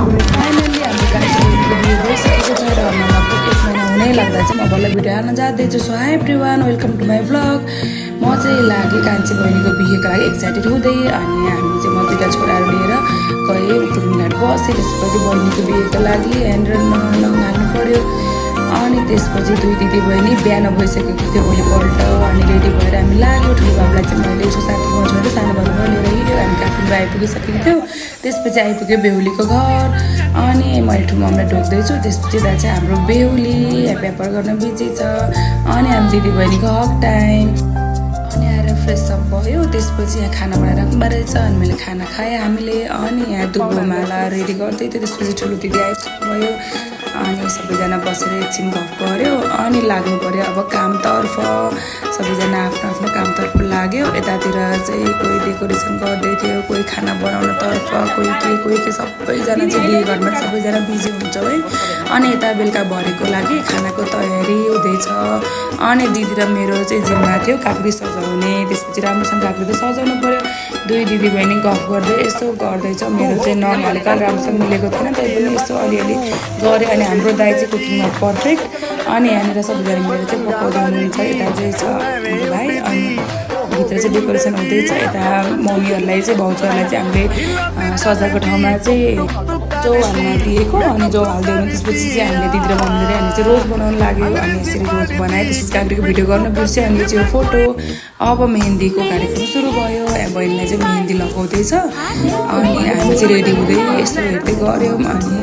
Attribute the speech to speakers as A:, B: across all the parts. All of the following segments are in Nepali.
A: फाइनल्ली हाम्रो कान्छीको बिहे भइसकेको छ र मलाई 1 महिना हुनै लाग्दा चाहिँ म बल्ल भिडियो हाल्न जाँदैछु। So hi everyone, welcome to my vlog. म चाहिँ लागे कान्छी बहिनीको बिहेको लागि एक्साइटेड हुँदै अनि हामी चाहिँ म दुईवटा छोराहरू लिएर गएँ कुरुङघाट बसेँ। त्यसपछि बहिनीको बिहेको लागि ह्यान्ड र नङ हाल्नु पऱ्यो। अनि त्यसपछि दुई दिदी बहिनी बिहान भइसकेको थियो भोलिपल्ट। अनि रेडी भएर हामी लाग्यो। ठुलो बाबुलाई चाहिँ मैले यसो साथीमा छोडेँ, सानो बाबुलाई लिएर हिँड्यो। हामी काठमाडौँ आइपुगिसकेको थियौँ। त्यसपछि आइपुग्यो बेहुलीको घर। अनि मैले ठुलो मम्मीलाई ढोक्दैछु। त्यसपछि दा चाहिँ हाम्रो बेहुली ह्याप्पी गर्न बिजी छ। अनि हामी दिदी बहिनीको हक टाइम। अनि आएर फ्रेस अप भयो। त्यसपछि यहाँ खाना बनाएर राख्नु रहेछ। अनि मैले खाना खाएँ हामीले। अनि यहाँ दुबोमाला रेडी गर्दै थियो। त्यसपछि ठुलो दिदी आइपुग्नुभयो। अनि सबैजना बसेर एकछिन गफ गऱ्यो। अनि लाग्नु पऱ्यो अब कामतर्फ। सबैजना आफ्नो आफ्नो कामतर्फ लाग्यो। यतातिर चाहिँ कोही डेकोरेसन गर्दै थियो, कोही खाना बनाउनतर्फ, कोही के सबैजना चाहिँ बिहे घरमा सबैजना बिजी हुन्छ है। अनि यता बेलुका भरेको लागि खानाको तयारी हुँदैछ। अनि दिदी र मेरो चाहिँ जिम्मा थियो काँक्री सजाउने। त्यसपछि राम्रोसँग काँक्री त सजाउनु पऱ्यो। दुई दिदी बहिनी गफ गर्दै यसो गर्दैछ। मेरो चाहिँ नर्मली राम्रोसँग मिलेको थिएन, त्यही पनि यसो अलिअलि गऱ्यो। अनि हाम्रो दाइ चाहिँ कुकिङमा पर्फेक्ट। अनि यहाँनिर सबैजना मिलेर चाहिँ पकाउँदै हुनुहुन्छ। यता चाहिँ छ हाम्रो भाइ। अनि भित्र चाहिँ डेकोरेसन हुँदैछ। यता मम्मीहरूलाई चाहिँ भाउजूहरूलाई चाहिँ हामीले सजाएको ठाउँमा चाहिँ जौ हाल्न दिएको। अनि जौ हाल्दै हुनु। त्यसपछि चाहिँ हामीले दिदी र मम्मीले हामी चाहिँ रोज बनाउनु लाग्यो। अनि यसरी रोज बनाएँ। त्यसपछि काँक्रीको भिडियो गर्न बिर्स्यो। अनि यो चाहिँ फोटो। अब मेहेन्दीको कार्यक्रम सुरु भयो। बहिनीलाई चाहिँ मेहेन्दी लगाउँदैछ। अनि हामी चाहिँ रेडी हुँदै यस्तो हेर्दै गऱ्यौँ। अनि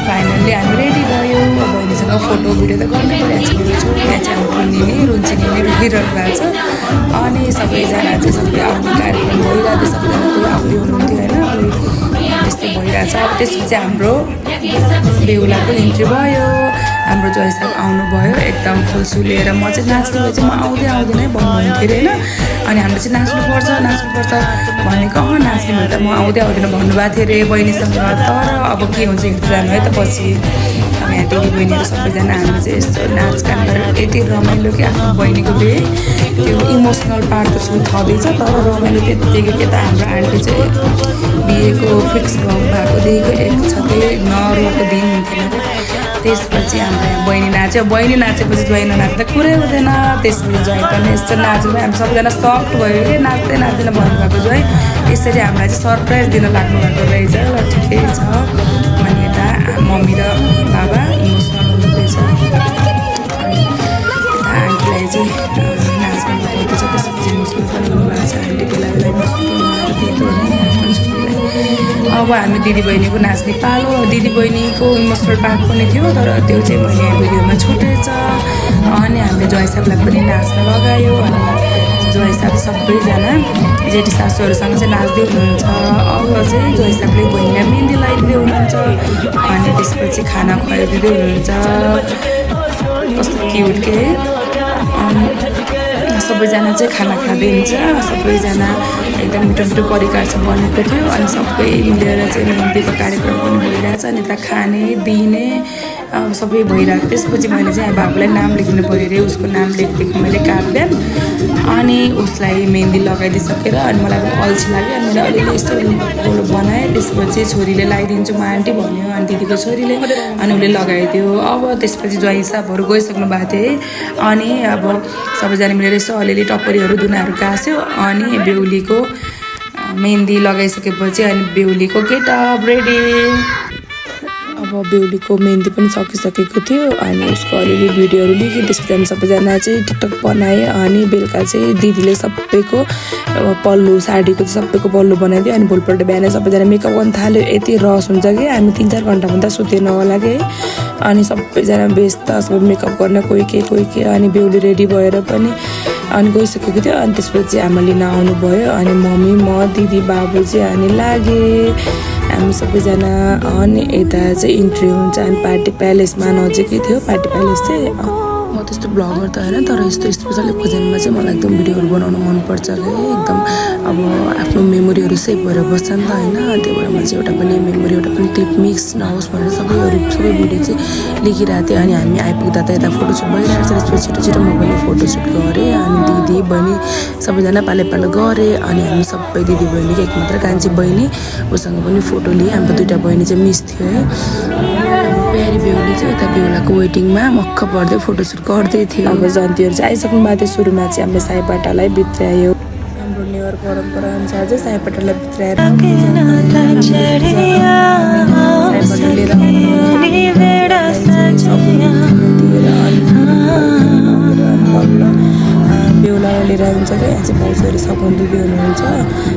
A: फाइनल्ली हामी रेडी भयो। बहिनीसँग फोटो भिडियो त गर्नै परेको छ। यहाँ चाहिँ हाम्रो कुन्नी रुन्चिनी रोइरहनु भएको छ। अनि सबैजना चाहिँ सबै आउने कार्यक्रम भइरहेको थियो। सबैजना कोही आउँदै हुनुहुन्थ्यो होइन, त्यस्तै भइरहेछ। अब त्यसपछि हाम्रो बेहुलाको इन्ट्री भयो। हाम्रो जय साहब आउनुभयो एकदम फुल सुलेर। म चाहिँ नाच्नु भए चाहिँ म आउँदैन भन्नुहुन्थ्यो अरे होइन। अनि हाम्रो चाहिँ नाच्नुपर्छ भनेको नाच्ने भने त म आउँदैन भन्नुभएको थियो अरे बहिनीसँग। तर अब के हुन्छ हेर्दै जानु है त पछि। अब यहाँ दिदी बहिनीहरू सबैजना हाम्रो चाहिँ यस्तो नाचगान गरेर यति रमाइलो कि आफ्नो बहिनीको बिहे त्यो इमोसनल पार्ट त छँदैछ। तर रमाइलो त्यतिकै के त हाम्रो आन्टी चाहिँ बिहेको फिक्स भएकोदेखिको एक छँदै नरोको दिन हुन्थेन। त्यसपछि हाम्रो यहाँ बहिनी नाच्यो। बहिनी नाचेपछि ज्वाइँ ननाच्दा कुरै हुँदैन। त्यसपछि ज्वाइँ पनि यस्तो नाच्नु भयो। हामी सबैजना सक्ट भयो कि नाच्दैन भन्नुभएको ज्वाइँ। यसरी हामीलाई चाहिँ सरप्राइज दिन लाग्नु भएको रहेछ। र ठिकै छ। अनि यता मम्मी र बाबा इमोसनल हुँदैछ। अनि यता आन्टीलाई चाहिँ नाच्नु लगाउँदैछ। त्यसपछि इमोसनल पनि हुनुभएको छ। आन्टी बेला इमोसनल दिएको अब हामी दिदी बहिनीको नाच्ने पालो। दिदी बहिनीको इमोसनल पार्ट पनि थियो, तर त्यो चाहिँ मैले भिडियोमा छुटेछ। अनि हामीले जय साहबलाई पनि नाच्न लगायो। अनि जय साहब सबैजना जेठी सासूहरूसँग चाहिँ नाच्दै हुनुहुन्छ। अब चाहिँ जय साहबले बहिनीलाई मेहेन्दी लगाइदिँदै हुनुहुन्छ। अनि त्यसपछि खाना खुवाइदिँदै हुनुहुन्छ। कस्तो क्युट के। अनि सबैजना चाहिँ खाना खाँदै हुन्छ। सबैजना एकदम मिठो परिकार चाहिँ बनेको थियो। अनि सबै मिलेर चाहिँ मेहेन्दीको कार्यक्रम पनि भइरहेछ। अनि यता खाने दिने सबै भइरहेको। त्यसपछि मैले चाहिँ बाबुलाई नाम लेख्नु पऱ्यो अरे। उसको नाम लेखिदिएको मैले काट्दैन। अनि उसलाई मेहेन्दी लगाइदिइसकेर अनि मलाई पनि अल्छी लाग्यो। अनि मैले अलिअलि यस्तो गोलो बनाएँ। त्यसपछि छोरीले लगाइदिन्छु म आन्टी भन्यो। अनि दिदीको छोरीले अनि उसले लगाइदियो। अब त्यसपछि ज्वाइँ साहबहरू गइसक्नु भएको थियो है। अनि अब सबैजना मिलेर यसो अलिअलि टप्परीहरू दुनाहरू कास्यो। अनि बेहुलीको मेहेन्दी लगाइसकेपछि अनि बेहुलीको गेटअप रेडी। अब बेहुलीको मेहेन्दी पनि सकिसकेको थियो। अनि उसको अलिअलि भिडियोहरू लिएँ। त्यसपछि हामी सबैजना चाहिँ टिकटक बनाएँ। अनि बेलुका चाहिँ दिदीले सबैको पल्लु साडीको चाहिँ सबैको पल्लु बनाइदियो। अनि भोलिपल्ट बिहान सबैजना मेकअप गर्न थाल्यो। यति रस हुन्छ कि हामी 3-4 घन्टा भन्दा सुतेन होला कि। अनि सबैजना व्यस्त सबै मेकअप गर्न कोही के। अनि बेहुली रेडी भएर पनि अनि गइसकेको थियो। अनि त्यसपछि आमा लिन आउनुभयो। अनि मम्मी म दिदी बाबु चाहिँ अनि लागे हामी सबैजना। अनि यता चाहिँ इन्ट्री हुन्छ। अनि पार्टी प्यालेसमा नजिकै थियो पार्टी प्यालेस चाहिँ। म त्यस्तो ब्लगर त होइन तर यस्तो स्पेसली ओकेजनमा चाहिँ मलाई एकदम भिडियोहरू बनाउनु मनपर्छ क्या एकदम अब आफ्नो मेमोरीहरू सेभ भएर बस्छ नि त होइन त्यही भएर मैले चाहिँ एउटा पनि मेमोरी एउटा पनि क्लिप मिक्स नहोस् भनेर सबै भिडियो चाहिँ लेखिरहेको थिएँ अनि हामी आइपुग्दा त यता फोटोसुट भइरहेको छ त्यसपछि छिटो म पनि फोटोसुट गरेँ अनि दिदी बहिनी सबैजना पालो गरेँ अनि हामी सबै दिदी बहिनीको एक मात्र कान्छी बहिनी उसँग पनि फोटो लिएँ हाम्रो दुईवटा बहिनी चाहिँ मिस थियो है प्यारी बेहुली चाहिँ यता बेहुलाको वेटिङमा मक्ख पर्दै फोटोसुट गर्दै थियो अब जन्तीहरू चाहिँ आइसक्नु भएको थियो सुरुमा चाहिँ हामीले साईपाटालाई भित्रायो हाम्रो नेवार परम्परा अनुसार चाहिँ साईपाटालाई भित्राएर बेहुला लिएर हुन्छ क्या यहाँ चाहिँ भाउजूहरू सघाउनु दिदी हुनुहुन्छ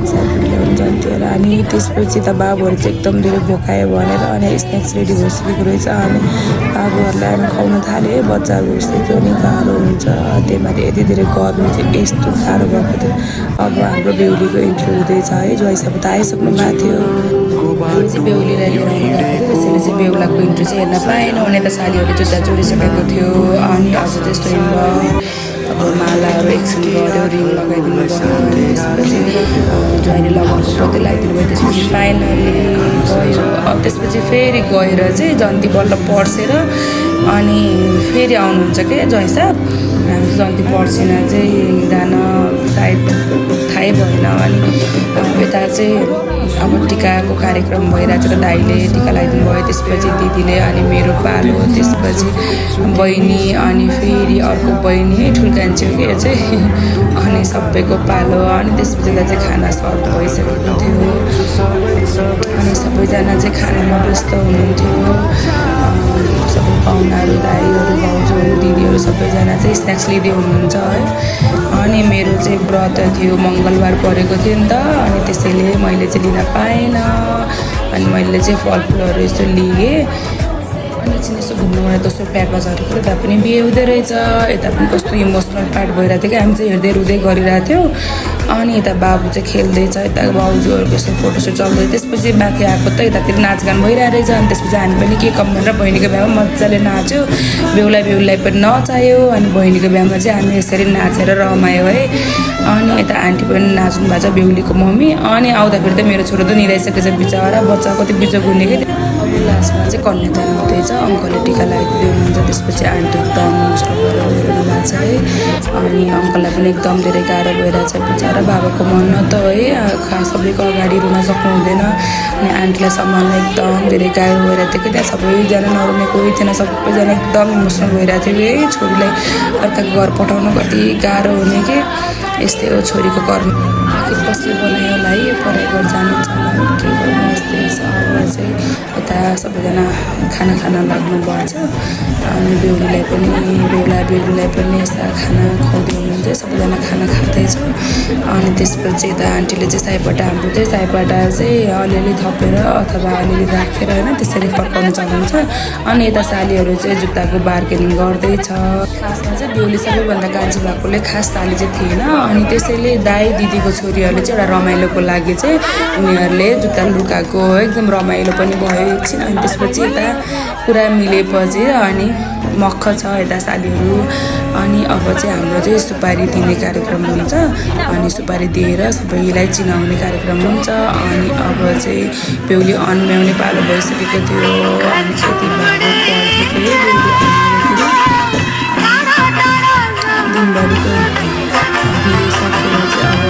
A: साइडपट्टि ल्याउनु जान्थ्यो अनि त्यसपछि त बाबुहरू चाहिँ एकदम धेरै भोकायो भनेर अनि स्न्याक्स रेडी भइसकेको रहेछ अनि बाबुहरूलाई हामी खुवाउन थाल्यो बच्चाहरू यस्तो नि गाह्रो हुन्छ त्यही माथि यति धेरै गर्मी चाहिँ यस्तो गाह्रो भएको थियो अब हाम्रो बेहुलीको इन्ट्री हुँदैछ है ज्वाइँसाब त आइसक्नु भएको थियो हामी चाहिँ बेहुलीलाई लिएर आउनु गएको थियो त्यसैले चाहिँ बेहुलाको इन्ट्री चाहिँ हेर्न पाएन उनी त साथीहरूले जुत्ता जोडिसकेको थियो अनि अब त्यस्तो अब मालाहरू एकछिन गऱ्यो रिङ लगाइदिनु भयो अनि त्यसपछि ज्वाइँले लगाउनुको पोते लगाइदिनु भयो त्यसपछि फाइनली गयो अब त्यसपछि फेरि गएर चाहिँ जन्ती बल्ल पर्सेर अनि फेरि आउनुहुन्छ क्या ज्वाइँ साहब हामी जन्ती पर्सेन चाहिँ जान सायद थाहै भएन अनि यता चाहिँ अब टिकाको कार्यक्रम भइरहेको छ दाइले टिका लगाइदिनु भयो त्यसपछि दिदीले अनि मेरो पालो त्यसपछि बहिनी अनि फेरि अर्को बहिनी ठुल्कान्छेको चाहिँ अनि सबैको पालो अनि त्यसपछि चाहिँ खाना सर्भ भइसकेको थियो अनि सबैजना चाहिँ खानामा व्यस्त हुनुहुन्थ्यो सबै पाहुनाहरू दाइहरू भाउजूहरू दिदीहरू सबैजना चाहिँ स्न्याक्स लिँदै हुनुहुन्छ है अनि मेरो चाहिँ व्रत थियो मङ्गलबार परेको थियो नि त अनि त्यसैले मैले चाहिँ लिन पाएन अनि मैले चाहिँ फलफुलहरू यस्तो लिएँ अनि एकछिन यसो घुम्नु गएर दोस्रो प्याटमा झरेको यता पनि बिहे हुँदै रहेछ यता पनि कस्तो इमोसनल पार्ट भइरहेको थियो कि हामी चाहिँ हेर्दै रुँदै गरिरहेको थियौँ अनि यता बाबु चाहिँ खेल्दैछ यता भाउजूहरूको यस्तो फोटोसुट चल्दै त्यसपछि माथि आएको त यतातिर नाचगान भइरहेको रहेछ अनि त्यसपछि हामी पनि के कम भनेर बहिनीको बिहामा मजाले नाच्यो बेहुलाई पनि नचायो अनि बहिनीको बिहामा चाहिँ हामी यसरी नाचेर रमायो है अनि यता आन्टी पनि नाच्नु भएको छ बेहुलीको मम्मी अनि आउँदाखेरि त मेरो छोरो त निदाइसकेको छ बिचरा बच्चा कति बिचो गुनेको लास्टमा चाहिँ कन्यादान हुँदैछ अङ्कलले टिका लगाइदिँदै हुनुहुन्छ त्यसपछि आन्टी एकदम मुस्टो गरेर हेर्नु भएको छ है अनि अङ्कललाई पनि एकदम धेरै गाह्रो भइरहेछ बिचरा बाबाको मन न त है सबैको अगाडि रुन सक्नु हुँदैन अनि आन्टीलाई सम्हाल्न एकदम धेरै गाह्रो भइरहेको थियो कि त्यहाँ सबैजना नरुने कोही थिएन सबैजना एकदम इमोसनल भइरहेको थियो है छोरीलाई अर्काको घर पठाउन कति गाह्रो हुने कि यस्तै हो छोरीको कर्म आखिर कसले बनायो होला है पढाइ गरेर जानु के गर्नु यस्तै छ अब चाहिँ यता सबैजना खाना खान लाग्नु भएको छ अनि बेहुलीलाई पनि यस्ता खाना खुवाउँदै हुनुहुन्छ सबैजना खाना खाँदैछ अनि त्यसपछि यता आन्टीले चाहिँ साइपाटा हाम्रो चाहिँ साइपाटा चाहिँ अलिअलि थपेर अथवा अलिअलि राखेर होइन त्यसरी पकाउनु चलाउँछ अनि यता सालीहरू चाहिँ जुत्ताको बार्गेनिङ गर्दैछ खासमा चाहिँ बेहुली सबैभन्दा कान्छी भएकोले खास साली चाहिँ थिएन अनि त्यसैले दाइ दिदीको छोरीहरूले चाहिँ एउटा रमाइलोको लागि चाहिँ उनीहरूले जुत्ता लुकाएको एकदम रमाइलो पनि भयो एकछिन अनि त्यसपछि यता पुरा मिलेपछि अनि मक्ख छ यता सालीहरू अनि अब चाहिँ हाम्रो चाहिँ सुपारी दिने कार्यक्रम हुन्छ अनि सुपारी दिएर सबैलाई चिनाउने कार्यक्रम हुन्छ अनि अब चाहिँ बेहुली अन्म्याउने पालो भइसकेको थियो अनि यति भएको दिनभरिको बिहे सकेर चाहिँ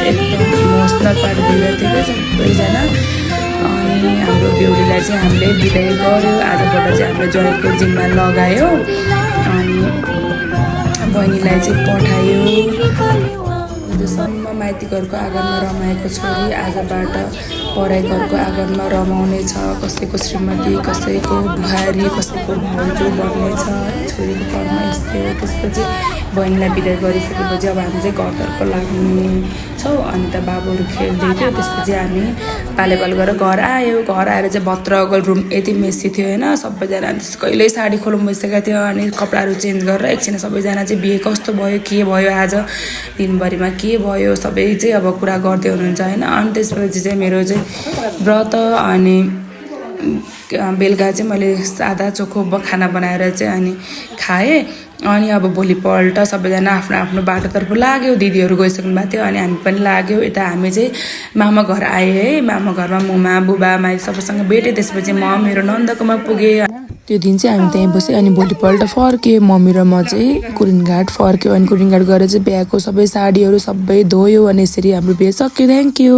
A: एकदम इमोसनल पार्ट भइरहेको थियो सबैजना अनि हाम्रो बेहुलीलाई चाहिँ हामीले बिदाई गऱ्यो आजबाट चाहिँ हाम्रो ज्वाइँको जिम्मा लगायो अनि बहिनीलाई चाहिँ पठायो हिजोसम्म माइती घरको आँगनमा रमाएको छोरी आजबाट पराई घरको आँगनमा रमाउने छ कसैको श्रीमती कसैको बुहारी कसैको भाउजू बन्नेछ छोरीको कर्म यस्तै हो त्यसपछि बहिनीलाई बिदाई गरिसकेपछि अब हामी चाहिँ घरतर्फ लाग्ने छौँ अनि त बाबुहरू खेल्दै थियो त्यसपछि हामी पालेपाल गरेर घर आयो घर आएर चाहिँ भत्र रुम यति मेसी थियो होइन सबैजना कहिल्यै साडी खोलौँ भइसकेको थियो अनि कपडाहरू चेन्ज गरेर एकछिन सबैजना चाहिँ बिहे कस्तो भयो के भयो आज दिनभरिमा के भयो सबै चाहिँ अब कुरा गर्दै हुनुहुन्छ होइन। अनि त्यसपछि चाहिँ मेरो चाहिँ व्रत अनि बेलुका चाहिँ मैले सादा चोखो खाना बनाएर चाहिँ अनि खाएँ। अनि अब भोलिपल्ट सबैजना आफ्नो आफ्नो बाटोतर्फ लाग्यो। दिदीहरू गइसक्नु भएको थियो अनि हामी पनि लाग्यो। यता हामी चाहिँ मामा घर आएँ है। मामा घरमा मुमा बुबा माई सबैसँग भेटेँ। त्यसपछि म मेरो नन्दकोमा पुगेँ। त्यो दिन चाहिँ हामी त्यहीँ बस्यौँ। अनि भोलिपल्ट फर्क्यो मम्मी र म चाहिँ कुरिनघाट फर्क्यो। अनि कुरिनघाट गएर चाहिँ बिहाको सबै साडीहरू सबै धोयो। अनि यसरी हाम्रो बिहा सक्यो। Thank you.